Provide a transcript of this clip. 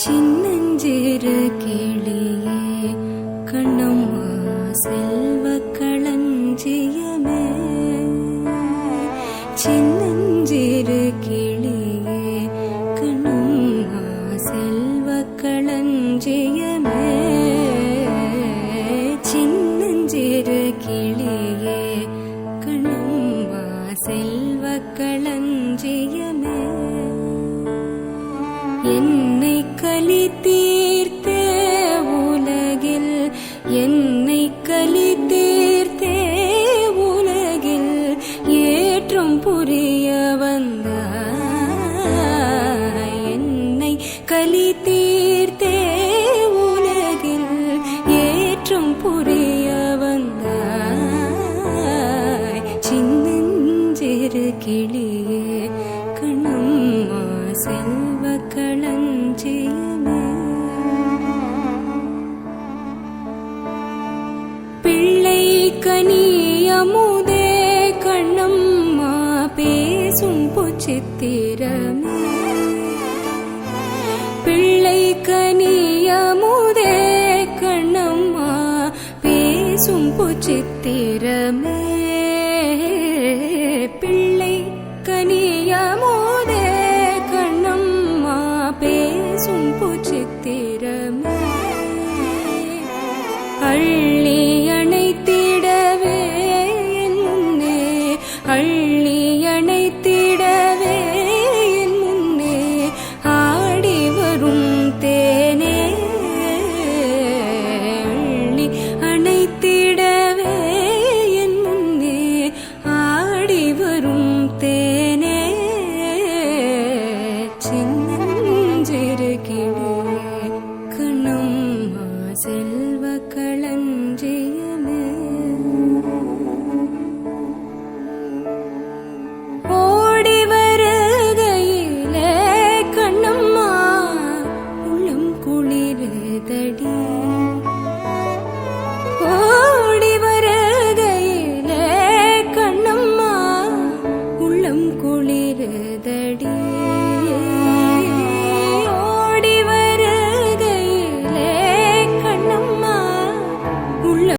சின்னஞ்சிறு கிளியே கண்ணம்மா செல்வ களஞ்சியமே, சின்னஞ்சிறு கிளியே கண்ணம்மா செல்வ களஞ்சியமே, சின்னஞ்சிறு கிளியே கண்ணம்மா செல்வ களஞ்சியமே. என்னை கலி தீர்த்தே உலகில், என்னை கலி தீர்த்தே உலகில் ஏற்றம் புரிய வந்தாய். என்னை கலி தீர்த்தே உலகில் ஏற்றம் புரிய வந்தாய். சின்னஞ்சிறு கிளியே கண்ணம்மா செல்வ களஞ்சியமே. பிள்ளை கனியமுதே கண்ணம்மா பேசும் பொச்சித்திரமே, பிள்ளை கனியமுதே கண்ணம்மா பேசும் பொச்சித்திரமே, பிள்ளை கனியமுதே கண்ணம்மா பேசும் பொச்சித்திரமே. அள்ளி அணைத்திடவே என் முன்னே, அள்ளி அணைத்திடவே என் முன்னே ஆடி வரும் தேனே, அள்ளி அணைத்திடவே என் முன்னே ஆடி வரும் தேனே. சின்னஞ்சிறு கிளியே கண்ணம்மா செல்வ களஞ்சியமே. ஓடி வருகையிலே கண்ணம்மா உள்ளம் குளிருதடி, ஓடி வருகையிலே கண்ணம்மா உள்ளம் குளிருதடி.